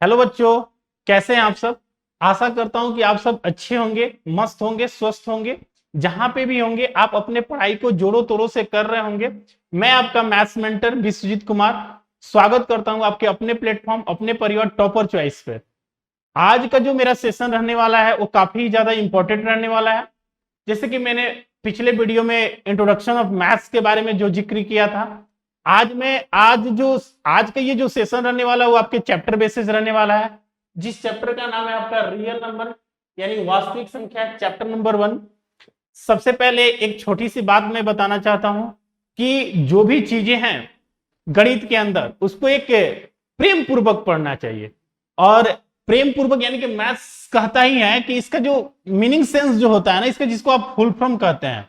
Hello बच्चों, कैसे हैं आप सब। आशा करता हूं कि आप सब अच्छे होंगे, मस्त होंगे, स्वस्थ होंगे। जहां पे भी होंगे आप अपने पढ़ाई को जोरों तोरों से कर रहे होंगे। मैं आपका मैथ्स मेंटर विश्वजीत कुमार स्वागत करता हूं आपके अपने प्लेटफॉर्म, अपने परिवार टॉपर चॉइस पे। आज का जो मेरा सेशन रहने वाला है वो काफी ज्यादा इंपॉर्टेंट रहने वाला है। जैसे कि मैंने पिछले वीडियो में इंट्रोडक्शन ऑफ मैथ्स के बारे में जो जिक्र किया था, आज का ये जो सेशन रहने वाला है वो आपके चैप्टर बेसिस रहने वाला है, जिस चैप्टर का नाम है आपका रियल नंबर यानी वास्तविक संख्या, चैप्टर नंबर 1। सबसे पहले एक छोटी सी बात मैं बताना चाहता हूं कि जो भी चीजें हैं गणित के अंदर उसको एक प्रेम पूर्वक पढ़ना चाहिए। और प्रेम पूर्वक यानी कि मैथ्स कहता ही है कि इसका जो मीनिंग सेंस जो होता है ना, इसका जिसको आप फुल फॉर्म कहते हैं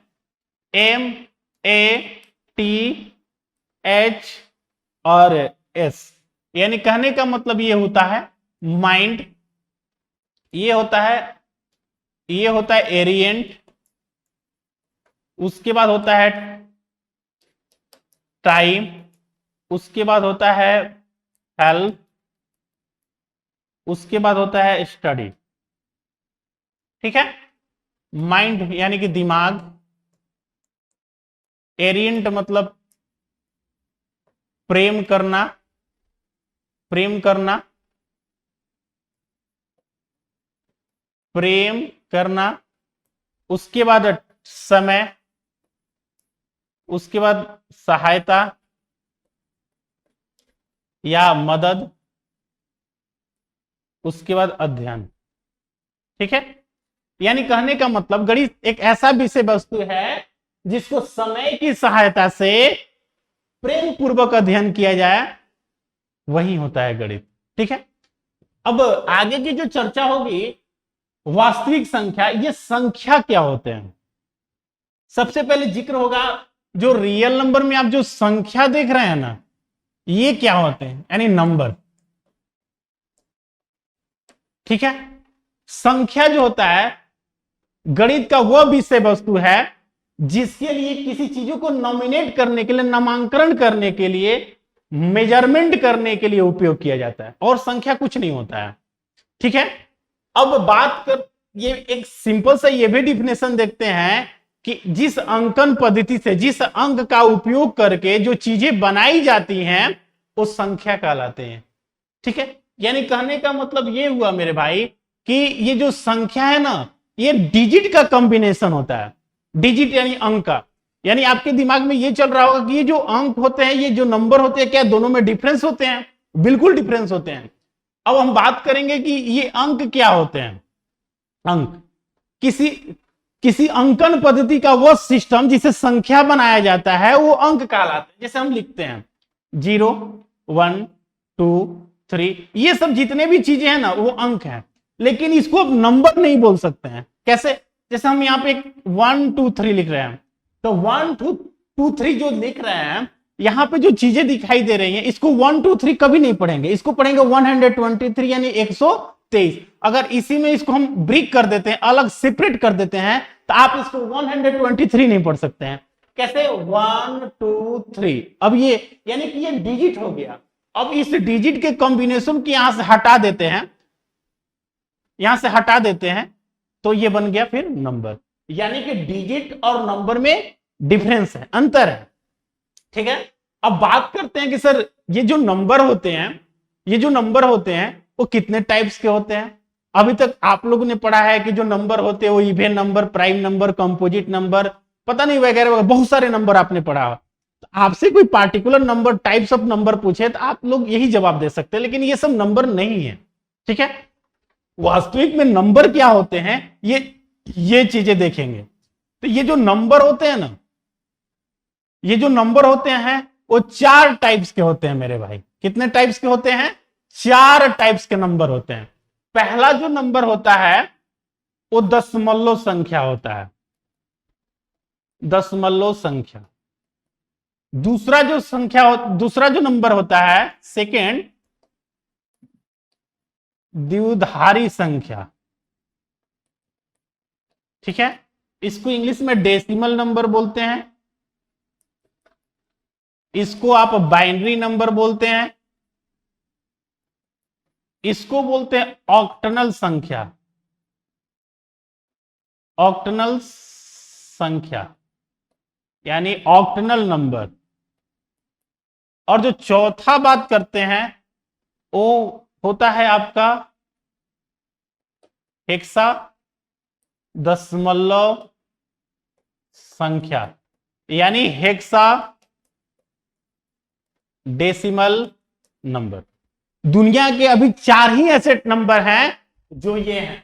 MATH और S, यानी कहने का मतलब ये होता है माइंड, ये होता है एरिएंट, उसके बाद होता है टाइम, उसके बाद होता है हेल्प, उसके बाद होता है स्टडी। ठीक है, माइंड यानी कि दिमाग, एरिएंट मतलब प्रेम करना, प्रेम करना, प्रेम करना, उसके बाद समय, उसके बाद सहायता या मदद, उसके बाद अध्ययन। ठीक है, यानी कहने का मतलब गणित एक ऐसा विषय वस्तु है जिसको समय की सहायता से प्रेम पूर्वक अध्ययन किया जाए, वही होता है गणित। ठीक है, अब आगे की जो चर्चा होगी वास्तविक संख्या, ये संख्या क्या होते हैं। सबसे पहले जिक्र होगा जो रियल नंबर में आप जो संख्या देख रहे हैं ना, ये क्या होते हैं, यानी नंबर। ठीक है, संख्या जो होता है गणित का वह विषय वस्तु है जिसके लिए किसी चीजों को नॉमिनेट करने के लिए, नामांकन करने के लिए, मेजरमेंट करने के लिए उपयोग किया जाता है, और संख्या कुछ नहीं होता है। ठीक है, अब बात कर, ये एक सिंपल सा ये भी डिफिनेशन देखते हैं कि जिस अंकन पद्धति से, जिस अंक का उपयोग करके जो चीजें बनाई जाती हैं वो संख्या कहलाते हैं। ठीक है, यानी कहने का मतलब ये हुआ मेरे भाई कि ये जो संख्या है ना, ये डिजिट का कॉम्बिनेशन होता है। डिजिट यानी अंक का, यानी आपके दिमाग में ये चल रहा होगा कि ये जो अंक होते हैं, ये जो नंबर होते हैं, क्या दोनों में डिफरेंस होते हैं? बिल्कुल डिफरेंस होते हैं। अब हम बात करेंगे कि ये अंक क्या होते हैं। अंक किसी अंकन पद्धति का वो सिस्टम जिसे संख्या बनाया जाता है वो अंक कहलाते हैं। जैसे हम लिखते हैं 0 1 2 3, ये सब जितने भी चीजें हैं ना वो अंक हैं, लेकिन इसको अब नंबर नहीं बोल सकते हैं। कैसे? जैसे हम यहाँ पे 1 2 3 लिख रहे हैं, तो 1 2 3 जो लिख रहे हैं, यहां पे जो चीजें दिखाई दे रही हैं, इसको 1 2 3 कभी नहीं पढ़ेंगे, इसको पढ़ेंगे 123 यानी 123। अगर इसी में इसको हम ब्रेक कर देते हैं, अलग सेपरेट कर देते हैं, तो आप इसको 123 नहीं पढ़ सकते हैं। कैसे? 1 2 3। अब ये यानी कि ये डिजिट हो गया। अब इस डिजिट के कॉम्बिनेशन की यहां से हटा देते हैं, यहां से हटा देते हैं, तो ये बन गया फिर नंबर। यानी कि डिजिट और नंबर में डिफरेंस है, अंतर है। ठीक है, अब बात करते हैं कि सर ये जो नंबर होते हैं, ये जो नंबर होते हैं वो कितने टाइप्स के होते हैं। अभी तक आप लोगों ने पढ़ा है कि जो नंबर होते हैं वो even number, prime number, composite number, पता नहीं वगैरह वगैरह, बहुत सारे नंबर आपने पढ़ा। तो आपसे कोई particular number, types of number पूछे तो आप लोग यही जवाब दे सकते हैं, लेकिन ये सब नंबर नहीं है। ठीक है, वास्तविक में नंबर क्या होते हैं ये चीजें देखेंगे। तो ये जो नंबर होते हैं ना, ये जो नंबर होते हैं वो 4 टाइप्स के होते हैं मेरे भाई। कितने टाइप्स के होते हैं? 4 टाइप्स के नंबर होते हैं। पहला जो नंबर होता है वो दशमलव संख्या होता है, दशमलव संख्या। दूसरा जो नंबर होता है, सेकेंड, द्विधारी संख्या। ठीक है, इसको इंग्लिश में डेसिमल नंबर बोलते हैं, इसको आप बाइनरी नंबर बोलते हैं, इसको बोलते हैं ऑक्टनल संख्या, ऑक्टनल संख्या यानी ऑक्टनल नंबर। और जो चौथा बात करते हैं वो होता है आपका हेक्सा दशमलव संख्या यानी हेक्सा डेसिमल नंबर। दुनिया के अभी 4 ही ऐसे नंबर हैं जो ये हैं।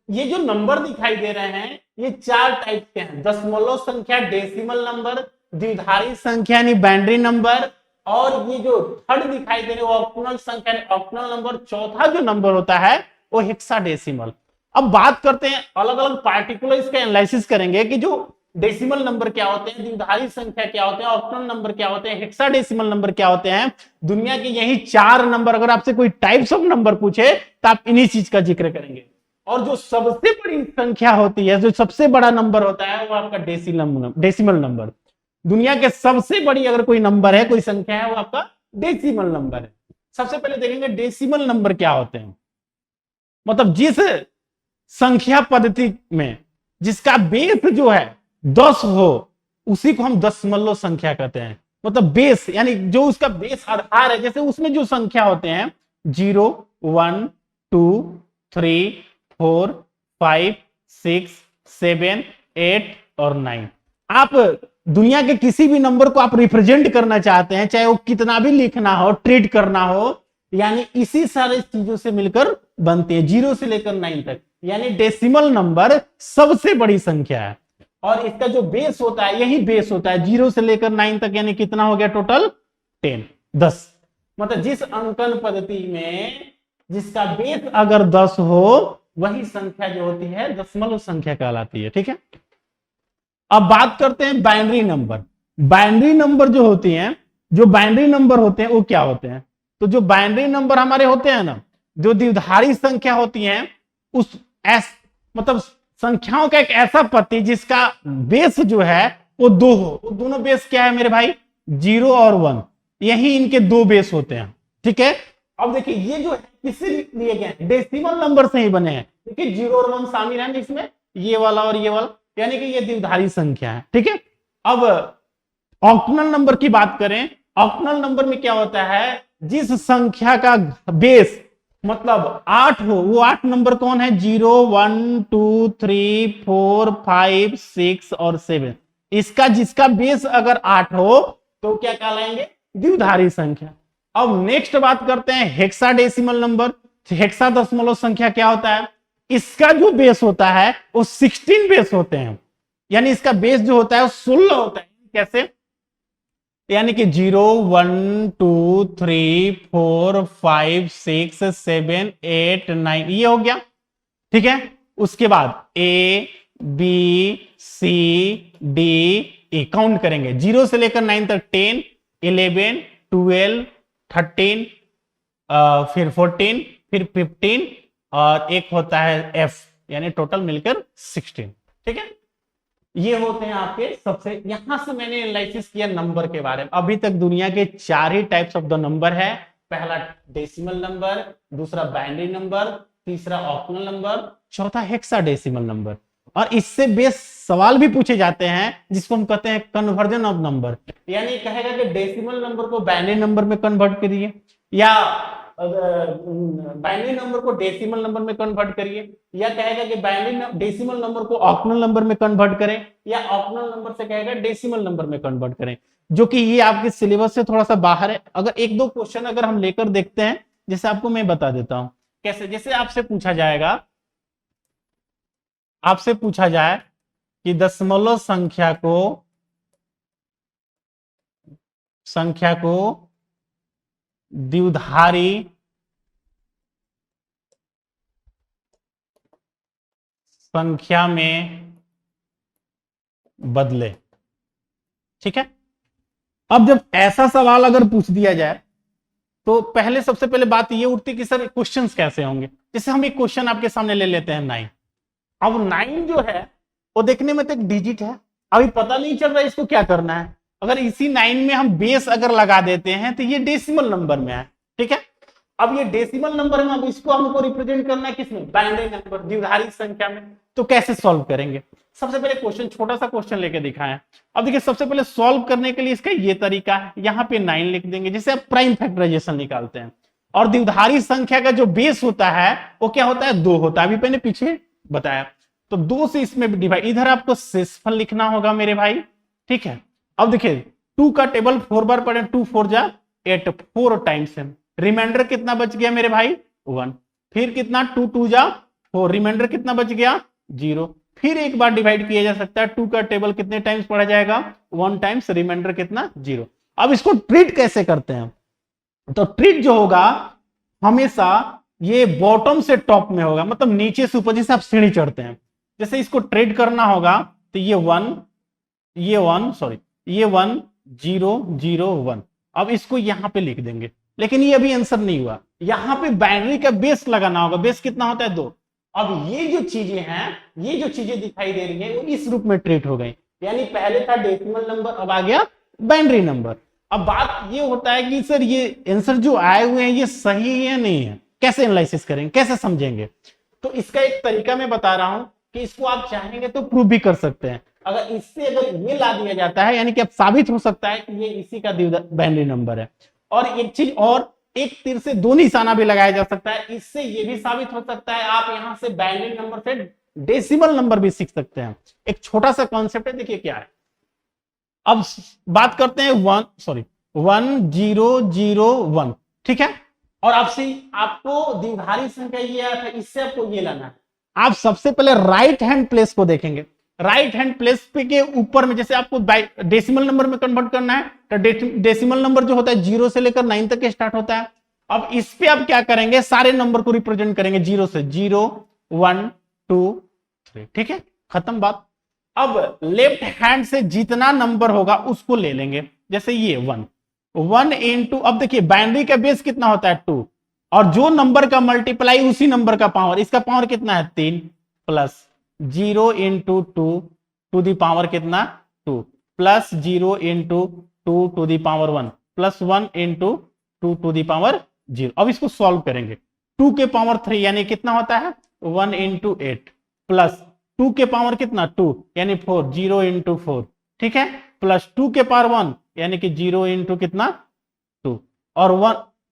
ये जो नंबर दिखाई दे रहे हैं ये 4 टाइप के हैं, दशमलव संख्या, डेसिमल नंबर, द्विधारी संख्या यानी बाइनरी नंबर, और ये जो थर्ड दिखाई दे रहे हैं ऑक्टल संख्या ऑक्टल नंबर। चौथा जो नंबर होता है वो हेक्साडेसिमल। अब बात करते हैं अलग अलग पार्टिकुलर इसका एनालिसिस करेंगे कि जो डेसिमल नंबर क्या होते हैं, द्विधारी संख्या क्या होते हैं, ऑक्टल नंबर क्या होते हैं, हेक्साडेसिमल नंबर क्या होते हैं। दुनिया के यही 4 नंबर, अगर आपसे कोई टाइप्स ऑफ नंबर पूछे तो आप इन्हीं चीज का जिक्र करेंगे। और जो सबसे बड़ी संख्या होती है, जो सबसे बड़ा नंबर होता है वो आपका डेसिमल नंबर। दुनिया के सबसे बड़ी अगर कोई नंबर है, कोई संख्या है, वो आपका डेसिमल नंबर है। सबसे पहले देखेंगे डेसिमल नंबर क्या होते हैं। मतलब जिस संख्या पद्धति में जिसका बेस जो है 10 हो उसी को हम दशमलव संख्या कहते हैं। मतलब बेस यानी जो उसका बेस आधार है, जैसे उसमें जो संख्या होते हैं 0, 1, 2, 3, 4, 5, 6, 7, 8 और 9। आप दुनिया के किसी भी नंबर को आप रिप्रेजेंट करना चाहते हैं, चाहे वो कितना भी लिखना हो, ट्रीट करना हो, यानी इसी सारे चीजों से मिलकर बनते हैं, 0 से लेकर 9 तक। यानी डेसिमल नंबर सबसे बड़ी संख्या है और इसका जो बेस होता है यही बेस होता है 0 से लेकर 9 तक। यानी कितना हो गया टोटल 10। मतलब जिस अंकन पद्धति में जिसका बेस अगर 10 हो वही संख्या जो होती है दशमलव संख्या कहलाती है। ठीक है, अब बात करते हैं बाइनरी नंबर। बाइनरी नंबर जो होती हैं, जो बाइनरी नंबर होते हैं वो क्या होते हैं। तो जो बाइनरी नंबर हमारे होते हैं ना, जो द्विधारी संख्या होती हैं, उस मतलब संख्याओं का एक ऐसा पति जिसका बेस जो है वो 2 हो। वो दोनों बेस क्या है मेरे भाई, 0 और 1, यही इनके 2 बेस होते हैं। ठीक है, अब देखिए ये जो है किससे लिए गए हैं, डेसिमल नंबर से ही बने हैं। देखिए 0 और 1 शामिल है इसमें, ये वाला और ये वाला, यानी कि ये द्विधारी संख्या है। ठीक है, अब ऑक्टल नंबर की बात करें। ऑक्टल नंबर में क्या होता है, जिस संख्या का बेस मतलब 8 हो, वो 8 नंबर कौन है, 0, 1, 2, 3, 4, 5, 6 और 7। इसका जिसका बेस अगर 8 हो तो क्या कहलाएंगे, द्विधारी संख्या। अब नेक्स्ट बात करते हैं हेक्साडेसिमल नंबर। हेक्सादशमलव संख्या क्या होता है, इसका जो बेस होता है वो 16 बेस होते हैं। यानी इसका बेस जो होता है वो 16 होता है। कैसे, यानी कि 0, 1, 2, 3, 4, 5, 6, 7, 8, 9 ये हो गया। ठीक है, उसके बाद A, B, C, D, E count करेंगे 0 से लेकर 9 तक 10, 11, 12, 13, फिर 14, फिर 15 और एक होता है F, यानी टोटल मिलकर 16। ठीक है, ये होते हैं आपके सबसे। यहां से मैंने एनालिसिस किया नंबर के बारे में। अभी तक दुनिया के 4 ही टाइप्स ऑफ द नंबर है। पहला डेसिमल नंबर, दूसरा बाइनरी नंबर, तीसरा ऑक्टल नंबर, चौथा हेक्साडेसिमल नंबर। और इससे बेस सवाल भी पूछे जाते हैं जिसको हम कहते हैं कन्वर्जन ऑफ नंबर। यानी कहेगा कि डेसिमल नंबर को बाइनरी नंबर में कन्वर्ट करिए, या बाइनरी नंबर को डेसिमल नंबर में कन्वर्ट करिए, या कहेगा कि बाइनरी डेसिमल नंबर को ऑक्टल नंबर में कन्वर्ट करें, या ऑक्टल नंबर से कहेगा डेसिमल नंबर में कन्वर्ट करें। जो कि ये आपके सिलेबस से थोड़ा सा बाहर है। अगर 1-2 क्वेश्चन अगर हम लेकर देखते हैं, जैसे आपको मैं बता देता हूं कैसे। जैसे आपसे पूछा जाए कि दशमलव संख्या को द्विधारी संख्या में बदले। ठीक है, अब जब ऐसा सवाल अगर पूछ दिया जाए तो पहले सबसे पहले बात ये उठती कि सर क्वेश्चंस कैसे होंगे। जैसे हम एक क्वेश्चन आपके सामने ले लेते हैं 9। अब 9 जो है वो देखने में तो एक डिजिट है, अभी पता नहीं चल रहा है इसको क्या करना है। अगर इसी 9 में हम बेस अगर लगा देते हैं तो ये डेसिमल नंबर में है। ठीक है, अब ये डेसिमल नंबर है, अब इसको हमको रिप्रेजेंट करना है किसमें, बाइनरी नंबर, द्विघात संख्या में। तो कैसे सॉल्व करेंगे, सबसे पहले क्वेश्चन, छोटा सा क्वेश्चन लेके दिखाएं। अब देखिए सबसे पहले सॉल्व करने के लिए इसका ये तरीका है, यहाँ पे 9 लिख देंगे, जिसे आप प्राइम फैक्टराइजेशन निकालते हैं। और द्विघात संख्या का जो बेस होता है वो क्या होता है, 2 होता है, अभी मैंने पीछे बताया। तो 2 से इसमें डिवाइड, इधर आपको शेषफल लिखना होगा मेरे भाई, ठीक है। अब देखिए 2 का टेबल 4 बार पढ़े, 2 4 जा 8, 4 टाइम्स है। रिमाइंडर कितना बच गया मेरे भाई, 1। फिर कितना, 2 2 जा 4, रिमाइंडर कितना बच गया, 0। फिर एक बार डिवाइड किया जा सकता है, 2 का टेबल कितने टाइम्स पढ़ा जाएगा, 1 टाइम्स, रिमाइंडर कितना, 0। अब इसको ट्रीट कैसे करते हैं, तो ट्रीट जो होगा हमेशा ये बॉटम से टॉप में होगा, मतलब नीचे से ऊपर, जैसे आप सीढ़ी चढ़ते हैं, जैसे इसको ट्रेड करना होगा तो ये 1 0 0 1। अब इसको यहां पे लिख देंगे, लेकिन ये अभी आंसर नहीं हुआ, यहां पे बाइनरी का बेस लगाना होगा। बेस कितना होता है, 2। अब ये जो चीजें हैं, ये जो चीजें दिखाई दे रही है वो इस रूप में ट्रीट हो गई, यानी पहले था डेसिमल नंबर, अब आ गया बाइनरी नंबर। अब बात ये होता है कि सर ये आंसर जो आए हुए हैं ये सही है या नहीं है, कैसे एनालिसिस करेंगे, कैसे समझेंगे। तो इसका एक तरीका मैं बता रहा हूं कि इसको आप चाहेंगे तो प्रूव भी कर सकते हैं। अगर इससे अगर ये ला दिया जाता है, यानी कि अब साबित हो सकता है कि ये इसी का बाइनरी नंबर है। और एक चीज और, एक तीर से 2 निशाना भी लगाया जा सकता है, इससे ये भी साबित हो सकता है आप यहां से बाइनरी नंबर से डेसिमल नंबर भी सीख सकते हैं। एक छोटा सा कॉन्सेप्ट है, देखिए क्या है। अब बात करते हैं 1 0 0 1, ठीक है। और आपको द्विघात संख्या ये आया था, इससे आपको ये लाना है। आप सबसे पहले राइट हैंड प्लेस को देखेंगे, राइट हैंड प्लेस पे के ऊपर में, जैसे आपको डेसिमल नंबर में कन्वर्ट करना है तो डेसिमल नंबर जो होता है 0 से लेकर 9 तक स्टार्ट होता है। अब इस पे आप क्या करेंगे, सारे नंबर को रिप्रेजेंट करेंगे 0 से, 0 1 2 3, ठीक है, खत्म बात। अब लेफ्ट हैंड से जितना नंबर होगा उसको ले लेंगे, जैसे ये 1 इंटू, अब देखिए बाइनरी का बेस कितना होता है, 2, और जो नंबर का मल्टीप्लाई उसी नंबर का पावर, इसका पावर कितना है, 3, plus 0 into 2 to the power कितना, 2, plus 0 into 2 to the power 1, plus 1 into 2 to the power 0। अब इसको सॉल्व करेंगे, 2 के पावर 3 यानी कितना होता है, 1 इंटू 8, प्लस 2 के पावर कितना, 2 यानी 4, 0 इंटू 4, ठीक है, प्लस 2 के पावर 1 यानी कि 0 इंटू कितना, 2, और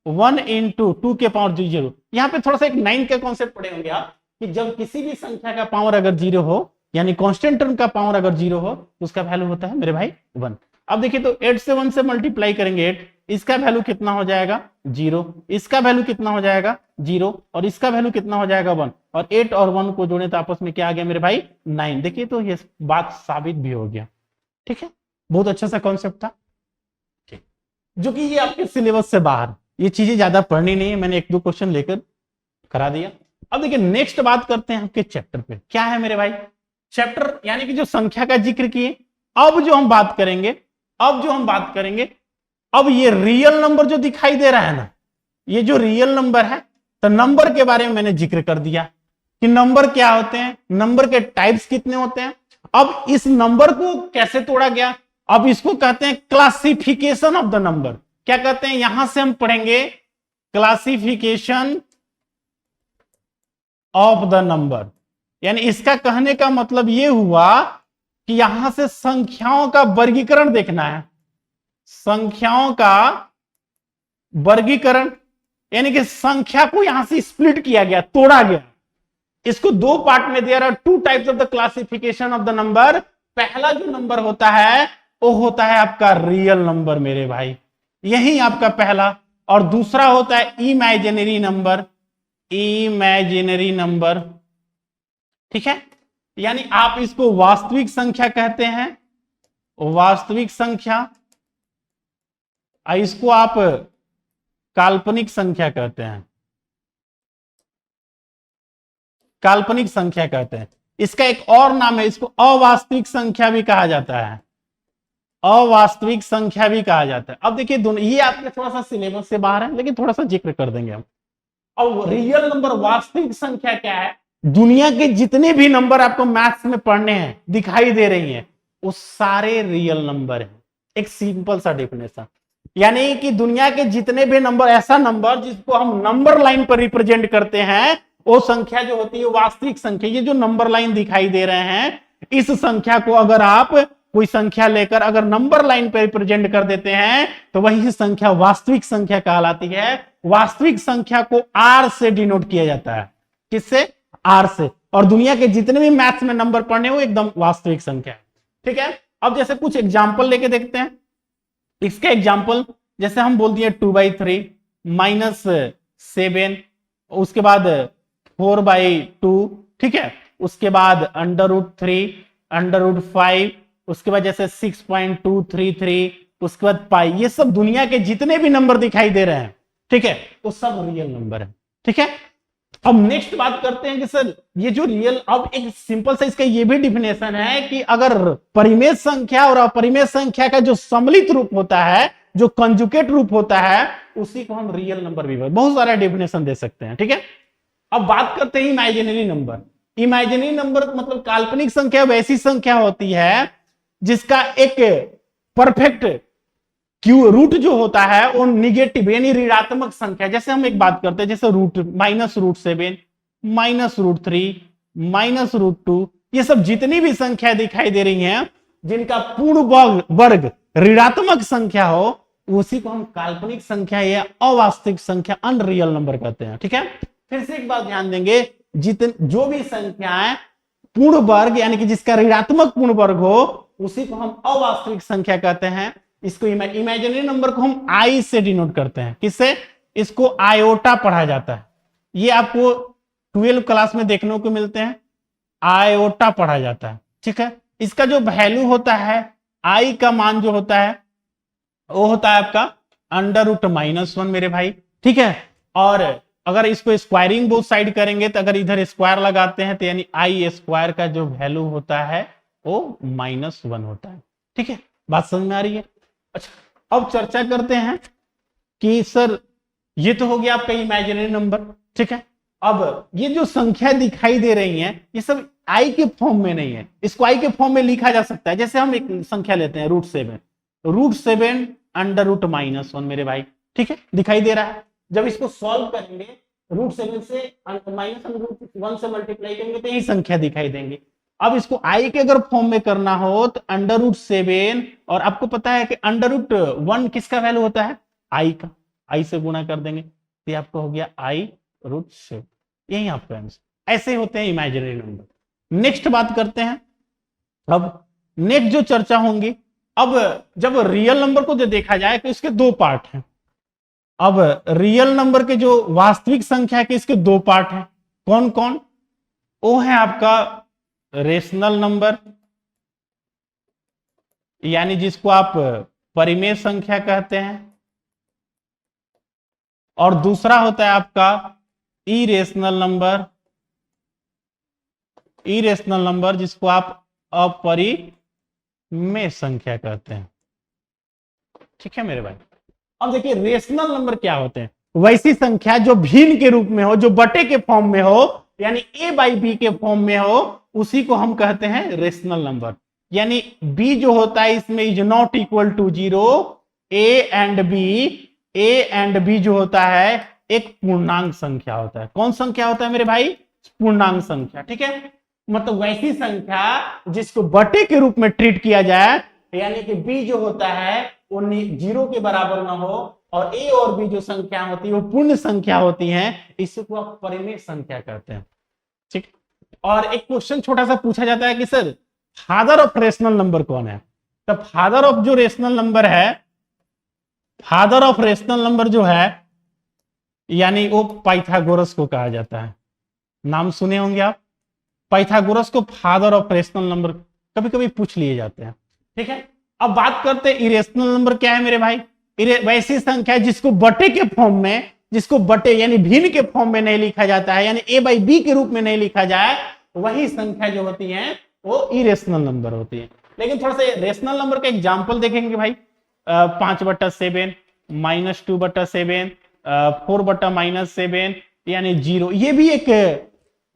1 इंटू 2 के पावर 0। यहां पे थोड़ा सा एक 9 का कॉन्सेप्ट पढ़े होंगे आप, कि जब किसी भी संख्या का पावर अगर 0 हो, यानी कांस्टेंट टर्म का पावर अगर 0 हो तो उसका वैल्यू होता है मेरे भाई 1। अब देखिए तो 8 से 1 से मल्टीप्लाई करेंगे 8, इसका वैल्यू कितना हो जाएगा, 0, इसका वैल्यू कितना हो जाएगा, 0, और इसका वैल्यू कितना हो जाएगा, 1, और 8 और 1 को जोड़े तो आपस में क्या आ गया मेरे भाई, 9। देखिए तो ये बात साबित भी हो गया, ठीक है, बहुत अच्छा सा कॉन्सेप्ट था, ठीक, जो कि ये आपके सिलेबस से बाहर, ये चीजें ज्यादा पढ़नी नहीं है, मैंने 1-2 क्वेश्चन लेकर करा दिया। अब देखिए नेक्स्ट बात करते हैं आपके चैप्टर पे, क्या है मेरे भाई, चैप्टर यानी कि जो संख्या का जिक्र किए। अब जो हम बात करेंगे, अब ये रियल नंबर जो दिखाई दे रहा है ना, ये जो रियल नंबर है, तो नंबर के बारे में मैंने जिक्र कर दिया कि नंबर क्या होते हैं, नंबर के टाइप्स कितने होते हैं। अब इस नंबर को कैसे तोड़ा गया, अब इसको कहते हैं क्लासिफिकेशन ऑफ द नंबर। क्या कहते हैं, यहां से हम पढ़ेंगे क्लासिफिकेशन ऑफ द नंबर, यानी इसका कहने का मतलब यह हुआ कि यहां से संख्याओं का वर्गीकरण देखना है, संख्याओं का वर्गीकरण, यानी कि संख्या को यहां से स्प्लिट किया गया, तोड़ा गया, इसको 2 पार्ट में दिया। 2 types of the classification of the number. पहला जो नंबर होता है वो होता है आपका रियल नंबर मेरे भाई, यही आपका पहला, और दूसरा होता है इमेजिनरी नंबर, इमेजिनरी नंबर, ठीक है, यानी आप इसको वास्तविक संख्या कहते हैं, वास्तविक संख्या, इसको आप काल्पनिक संख्या कहते हैं, काल्पनिक संख्या कहते हैं। इसका एक और नाम है, इसको अवास्तविक संख्या भी कहा जाता है, अवास्तविक संख्या भी कहा जाता है। अब देखिए दोनों ये आपके थोड़ा सा सिलेबस से बाहर है, लेकिन थोड़ा सा जिक्र कर देंगे हम। अब रियल नंबर, वास्तविक संख्या क्या है, दुनिया के जितने भी नंबर आपको मैथ्स में पढ़ने हैं, दिखाई दे रही हैं, वो सारे रियल नंबर हैं। एक सिंपल सा डेफिनेशन, यानी कि दुनिया के जितने भी नंबर, ऐसा नंबर जिसको हम नंबर लाइन पर रिप्रेजेंट करते हैं, वो संख्या जो होती है वास्तविक संख्या। ये जो नंबर लाइन दिखाई दे रहे हैं, इस संख्या को अगर आप कोई संख्या लेकर अगर नंबर लाइन पर रिप्रेजेंट कर देते हैं तो वही संख्या वास्तविक संख्या कहलाती है। वास्तविक संख्या को आर से डिनोट किया जाता है। किससे? आर से। और दुनिया के जितने भी मैथ्स में नंबर पढ़ने हो एकदम वास्तविक संख्या है। ठीक है, अब जैसे कुछ एग्जाम्पल लेके देखते हैं। इसका एग्जाम्पल जैसे हम बोल दिए 2/3 -7, उसके बाद 4/2, ठीक है, उसके बाद √3, √5, उसके बाद जैसे 6.233, उसके बाद पाई। ये सब दुनिया के जितने भी नंबर दिखाई दे रहे हैं, ठीक है, वो सब रियल नंबर है। ठीक है, अब नेक्स्ट बात करते हैं कि सर ये जो रियल, अब एक सिंपल सा इसका ये भी डिफिनेशन है कि अगर परिमेय संख्या और अपरिमेय संख्या का जो सम्मिलित रूप होता है, जो कंजुगेट रूप होता है, उसी को हम रियल नंबर भी, बहुत सारा डिफिनेशन दे सकते हैं। ठीक है, अब बात करते हैं इमेजिनरी नंबर। इमेजिनरी नंबर मतलब काल्पनिक संख्या वैसी संख्या होती है जिसका एक परफेक्ट क्यू रूट जो होता है वो निगेटिव यानी ऋणात्मक संख्या। जैसे हम एक बात करते हैं, जैसे -√7, -√3, -√2, ये सब जितनी भी संख्या दिखाई दे रही हैं जिनका पूर्ण वर्ग ऋणात्मक संख्या हो, उसी को हम काल्पनिक संख्या या अवास्तविक संख्या, अनरियल नंबर कहते हैं। ठीक है, फिर से एक बात ध्यान देंगे, जो भी संख्याएं पूर्ण वर्ग यानी कि जिसका ऋणात्मक पूर्ण वर्ग हो, उसी को हम अवास्तविक संख्या कहते हैं। इसको इमेजिनरी नंबर को हम आई से डिनोट करते हैं। किससे? इसको आयोटा पढ़ा जाता है। ये आपको 12 क्लास में देखने को मिलते हैं, आयोटा पढ़ा जाता है। ठीक है, इसका जो वैल्यू होता है, आई का मान जो होता है वो होता है आपका √-1 मेरे भाई। ठीक है, और अगर इसको स्क्वायरिंग बोथ साइड करेंगे तो अगर इधर स्क्वायर लगाते हैं तो यानी आई स्क्वायर का जो वैल्यू होता है वो -1 होता है। ठीक है, बात समझ में आ रही है? अच्छा, अब चर्चा करते हैं कि सर ये तो हो गया आपका इमेजिनरी नंबर। ठीक है, अब ये जो संख्या दिखाई दे रही है ये सब आई के फॉर्म में नहीं है, इसको आई के फॉर्म में लिखा जा सकता है। जैसे हम एक संख्या लेते हैं √7, √7 √-1 मेरे भाई। ठीक है, दिखाई दे रहा है। जब इसको सॉल्व करेंगे √7 से -1 से मल्टीप्लाई करेंगे तो यही संख्या दिखाई देंगी। अब इसको आई के अगर फॉर्म में करना हो तो √7, और आपको पता है कि √1 किसका वैल्यू होता है? आई का। आई से गुणा कर देंगे तो ये आपको हो गया i√7। यही आपका आंसर। ऐसे होते हैं इमेजिनरी नंबर। नेक्स्ट बात करते हैं, अब नेक्स्ट जो चर्चा होंगी, अब जब रियल नंबर को जो देखा जाए तो इसके दो पार्ट हैं। अब रियल नंबर के जो वास्तविक संख्या के इसके दो पार्ट हैं। कौन कौन? वो है आपका रेशनल नंबर, यानी जिसको आप परिमेय संख्या कहते हैं, और दूसरा होता है आपका इरेशनल नंबर, इरेशनल नंबर जिसको आप अपरिमेय संख्या कहते हैं। ठीक है मेरे भाई, अब देखिए रेशनल नंबर क्या होते हैं? वैसी संख्या जो भिन्न के रूप में हो, जो बटे के फॉर्म में हो, यानी a/b के फॉर्म में हो, उसी को हम कहते हैं रेशनल नंबर। यानी b जो होता है इसमें is not equal to 0, a and b जो होता है एक पूर्णांक संख्या होता है। कौन संख्या होता है मेरे भाई? पूर्णांक संख्या। ठीक है, मतलब वैसी संख्या जिसको बटे के रूप में ट्रीट किया जाए, यानी कि b जो होता है वो 0 के बराबर ना हो, और a और b जो संख्या होती है वो पूर्ण संख्या होती हैं, इसको आप परिमेय संख्या कहते हैं। ठीक, और एक क्वेश्चन छोटा सा पूछा जाता है कि sir father of rational number कौन है? तो फादर ऑफ जो रेशनल नंबर है, फादर ऑफ रेशनल नंबर जो है यानी वो पाइथागोरस को कहा जाता है। नाम सुने होंगे आप, पाइथागोरस को फादर ऑफ रेशनल नंबर कभी कभी पूछ लिए जाते हैं। ठीक है, अब बात करते हैं इरेशनल नंबर क्या है मेरे भाई? वैसी संख्या जिसको बटे के फॉर्म में, जिसको बटे यानी भिन्न के फॉर्म में नहीं लिखा जाता है, यानी a/b के रूप में नहीं लिखा जाए, वही संख्या जो होती है वो इरेशनल नंबर होती है। लेकिन थोड़ा सा रेशनल नंबर का एग्जांपल देखेंगे भाई, 5/7, -2/7, 4/-7 यानी 0। ये भी एक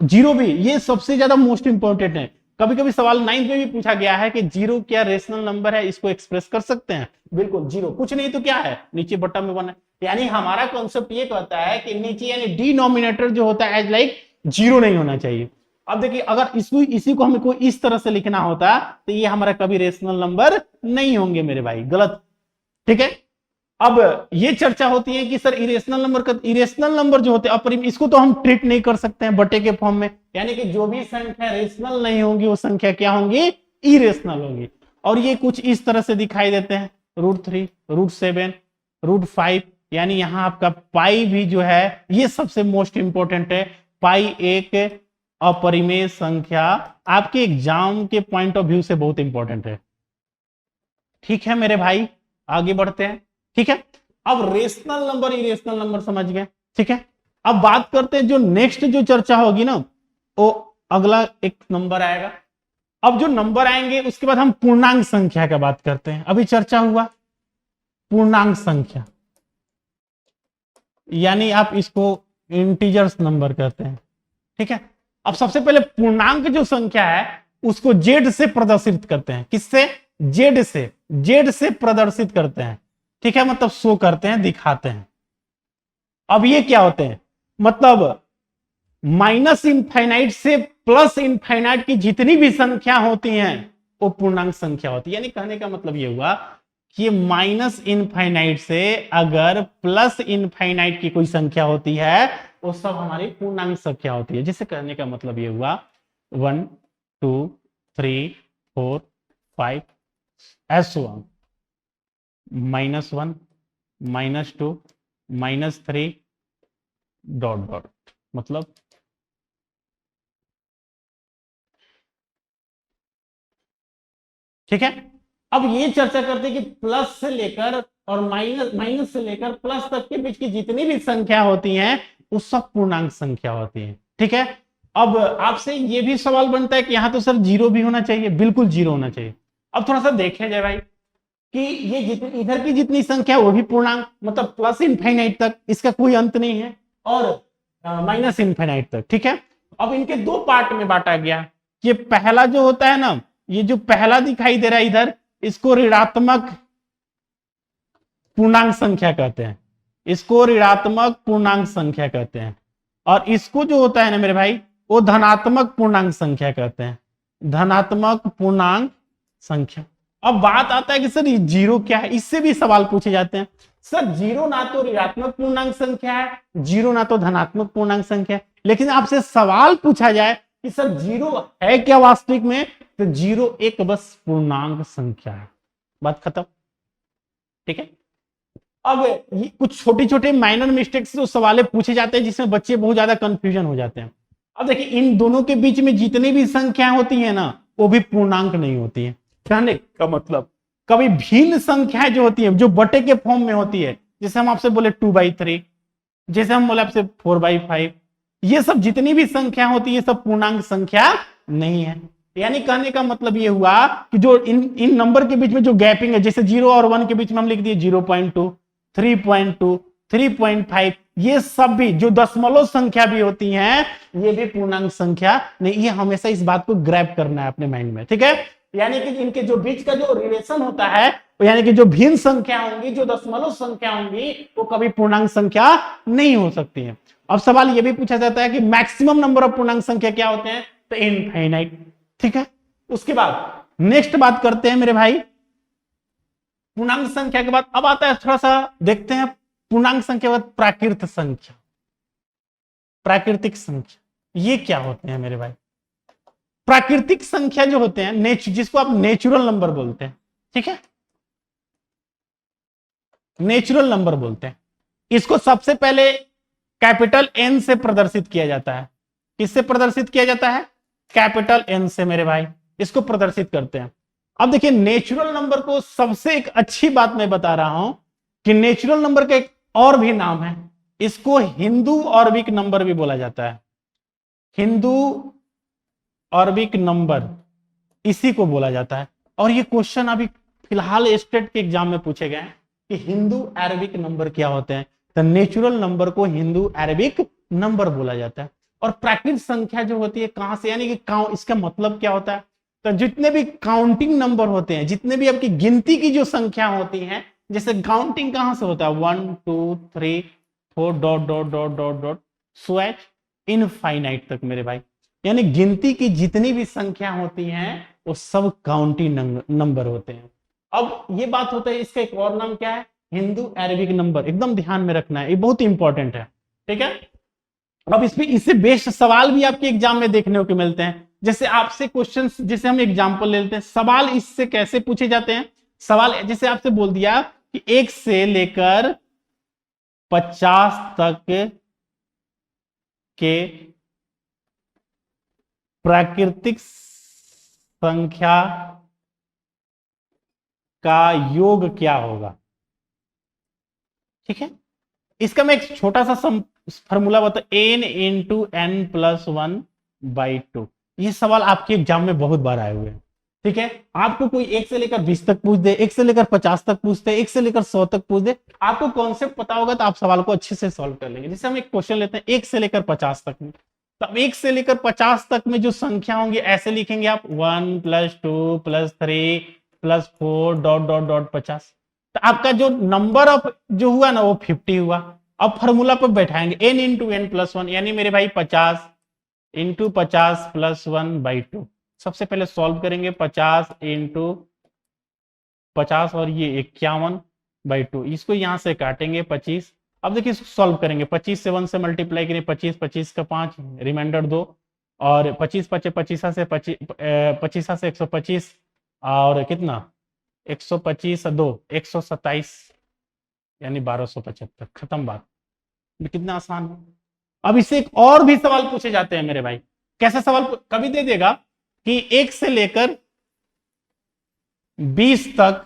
0 भी, ये सबसे ज्यादा मोस्ट इंपॉर्टेंट है। कभी कभी सवाल 9th में भी पूछा गया है कि जीरो क्या रेशनल नंबर है, इसको एक्सप्रेस कर सकते हैं? बिल्कुल, जीरो कुछ नहीं तो क्या है, नीचे बट्टा में 1 है। यानी हमारा कॉन्सेप्ट ये कहता है कि नीचे यानी डिनोमिनेटर जो होता है एज लाइक जीरो नहीं होना चाहिए। अब देखिए अगर इसी को हमें कोई इस तरह से लिखना होता तो ये हमारा कभी रेशनल नंबर नहीं होंगे मेरे भाई, गलत। ठीक है, अब ये चर्चा होती है कि सर इरेशनल नंबर जो होते हैं अपरिम, इसको तो हम ट्रीट नहीं कर सकते हैं बटे के फॉर्म में, यानी कि जो भी संख्या रेशनल नहीं होंगी वो संख्या क्या होंगी, इरेशनल होंगी। और ये कुछ इस तरह से दिखाई देते हैं, √3, √7, √5, यानी यहां आपका पाई भी जो है ये सबसे मोस्ट इंपॉर्टेंट है। पाई एक अपरिमेय संख्या आपके एग्जाम के पॉइंट ऑफ व्यू से बहुत इंपॉर्टेंट है। ठीक है मेरे भाई, आगे बढ़ते हैं। ठीक है, अब रेशनल नंबर इरेशनल नंबर समझ गए। ठीक है, अब बात करते हैं जो नेक्स्ट जो चर्चा होगी ना, वो अगला एक नंबर आएगा। अब जो नंबर आएंगे उसके बाद हम पूर्णांक संख्या का बात करते हैं। अभी चर्चा हुआ पूर्णांक संख्या, यानी आप इसको इंटीजर्स नंबर कहते हैं। ठीक है, अब सबसे पहले पूर्णांक जो संख्या है उसको जेड से प्रदर्शित करते हैं। किससे? जेड से, जेड से प्रदर्शित करते हैं। ठीक है, मतलब शो करते हैं, दिखाते हैं। अब ये क्या होते हैं, मतलब माइनस इनफाइनाइट से प्लस इनफाइनाइट की जितनी भी संख्या होती हैं वो पूर्णांक संख्या होती है। यानी कहने का मतलब ये हुआ कि माइनस इनफाइनाइट से अगर प्लस इनफाइनाइट की कोई संख्या होती है वो सब हमारी पूर्णांक संख्या होती है। जिसे कहने का मतलब ये हुआ 1 2 3 4 5 ऐसो -1 -2 -3 डॉट डॉट, मतलब ठीक है। अब ये चर्चा करते हैं कि प्लस से लेकर और माइनस से लेकर प्लस तक के बीच की जितनी भी संख्या होती हैं वो सब पूर्णांक संख्या होती है। ठीक है, अब आपसे ये भी सवाल बनता है कि यहां तो सर जीरो भी होना चाहिए। बिल्कुल जीरो होना चाहिए। अब थोड़ा सा देखें जाए भाई कि ये जितनी इधर की जितनी संख्या वो भी पूर्णांक, मतलब प्लस इनफाइनाइट तक, इसका कोई अंत नहीं है, और माइनस इनफाइनाइट तक। ठीक है, अब इनके दो पार्ट में बांटा गया। ये पहला जो होता है ना, ये जो पहला दिखाई दे रहा है इधर, इसको ऋणात्मक पूर्णांक संख्या कहते हैं। इसको ऋणात्मक पूर्णांक संख्या कहते हैं। और इसको जो होता है ना मेरे भाई, वो धनात्मक पूर्णांक संख्या कहते हैं। धनात्मक पूर्णांक संख्या। अब बात आता है कि सर ये जीरो क्या है, इससे भी सवाल पूछे जाते हैं। सर जीरो ना तो ऋणात्मक पूर्णांक संख्या है, जीरो ना तो धनात्मक पूर्णांक संख्या है, लेकिन आपसे सवाल पूछा जाए कि सर जीरो है क्या वास्तविक में, तो जीरो एक बस पूर्णांक संख्या है, बात खत्म। ठीक है, अब ये कुछ छोटे छोटे माइनर मिस्टेक्स जो सवाल पूछे जाते हैं जिसमें बच्चे बहुत ज्यादा कंफ्यूजन हो जाते हैं। अब देखिए इन दोनों के बीच में जितनी भी संख्याएं होती है ना वो भी पूर्णांक नहीं होती है। कहने का मतलब कभी भिन्न संख्याएं जो होती है जो बटे के फॉर्म में होती है, जैसे हम आपसे बोले 2/3, जैसे हम बोले आपसे 4/5, ये सब जितनी भी संख्या होती है सब पूर्णांक संख्या नहीं है। यानी कहने का मतलब ये हुआ कि जो इन नंबर के बीच में जो गैपिंग है, जैसे 0 और 1 के बीच में हम लिख दिए 0.2, 3.2, 3.5, ये सब भी जो दशमलव संख्या भी होती हैं ये भी पूर्णांक संख्या नहीं। ये हमेशा इस बात को ग्रैब करना है अपने माइंड में। ठीक है, यानी कि इनके जो बीच का जो रिलेशन होता है, यानी कि जो भिन्न संख्या होंगी, जो दशमलव संख्या होंगी, वो कभी पूर्णांक संख्या नहीं हो सकती है। अब सवाल ये भी पूछा जाता है कि मैक्सिमम नंबर ऑफ पूर्णांक संख्या क्या होते हैं, तो इनफाइनाइट। ठीक है, उसके बाद नेक्स्ट बात करते हैं मेरे भाई पूर्णांक संख्या के बाद। अब आता है थोड़ा सा देखते हैं पूर्णांक संख्या के बाद प्राकृत संख्या, प्राकृतिक संख्या। ये क्या होते हैं मेरे भाई? प्राकृतिक संख्या जो होते हैं जिसको आप नेचुरल नंबर बोलते हैं। ठीक है, नेचुरल नंबर बोलते हैं। इसको सबसे पहले कैपिटल एन से प्रदर्शित किया जाता है। किससे प्रदर्शित किया जाता है? कैपिटल एन से मेरे भाई, इसको प्रदर्शित करते हैं। अब देखिए नेचुरल नंबर को सबसे एक अच्छी बात मैं बता रहा हूं कि नेचुरल नंबर का एक और भी नाम है, इसको हिंदू ऑर्बिक नंबर भी बोला जाता है। हिंदू ऑर्बिक नंबर इसी को बोला जाता है। और ये क्वेश्चन अभी फिलहाल स्टेट के एग्जाम में पूछे गए हैं कि हिंदू अरबिक नंबर क्या होते हैं, तो नेचुरल नंबर को हिंदू अरबिक नंबर बोला जाता है। और प्राकृत संख्या जो होती है कहां से, यानी कि इसका मतलब क्या होता है? तो जितने भी काउंटिंग नंबर होते हैं, जितने भी आपकी गिनती की जो संख्या होती हैं, जैसे काउंटिंग कहां से होता है 1 2 3 4 dot dot dot dot dot swatch infinite तक मेरे भाई, यानी गिनती की जितनी भी संख्या होती हैं वो सब काउंटिंग नंबर होते हैं। अब ये बात होता है, इसका एक और नाम क्या है, हिंदू अरेबिक नंबर, एकदम ध्यान में रखना है, ये बहुत इंपॉर्टेंट है, ठीक है। अब इसमें इससे बेस्ड सवाल भी आपके एग्जाम में देखने को मिलते हैं। जैसे आपसे क्वेश्चन, जैसे हम एग्जांपल ले लेते हैं, सवाल इससे कैसे पूछे जाते हैं। सवाल जैसे आपसे बोल दिया कि 1 से लेकर 50 तक के प्राकृतिक संख्या का योग क्या होगा, ठीक है। इसका मैं एक छोटा सा फॉर्मूला बता, n इंटू एन प्लस 1/2। ये सवाल आपके एग्जाम में बहुत बार आए हुए हैं, ठीक है। आपको कोई 1 से लेकर 20 तक पूछ दे, 1 से लेकर 50 तक पूछते, 1 से लेकर 100 तक पूछ दे, आपको कॉन्सेप्ट पता होगा तो आप सवाल को अच्छे से सॉल्व कर लेंगे। जैसे हम एक क्वेश्चन लेते हैं 1 से लेकर 50 तक में, तब 1 से लेकर 50 तक में जो संख्या होंगी ऐसे लिखेंगे आप 1 + 2 + 3 + 4 डॉट डॉट डॉट 50। तो आपका जो नंबर ऑफ जो हुआ ना वो 50 हुआ। अब फॉर्मूला पर बैठाएंगे n इंटू एन प्लस 1, यानी मेरे भाई 50 इंटू 50 + 1/2। सबसे पहले सॉल्व करेंगे 50 इंटू 50 और ये 51/2, इसको यहां से काटेंगे 25। अब देखिए इसको सॉल्व करेंगे, 25 से 1 से मल्टीप्लाई करेंगे, 25 25 का 5 रिमाइंडर 2 और 25 25 25 से 25 से 125 और कितना 125 2 127 यानी 1275। खत्म बात, कितना आसान है। अब इससे एक और भी सवाल पूछे जाते हैं मेरे भाई। कैसा सवाल कभी दे देगा कि 1 से लेकर 20 तक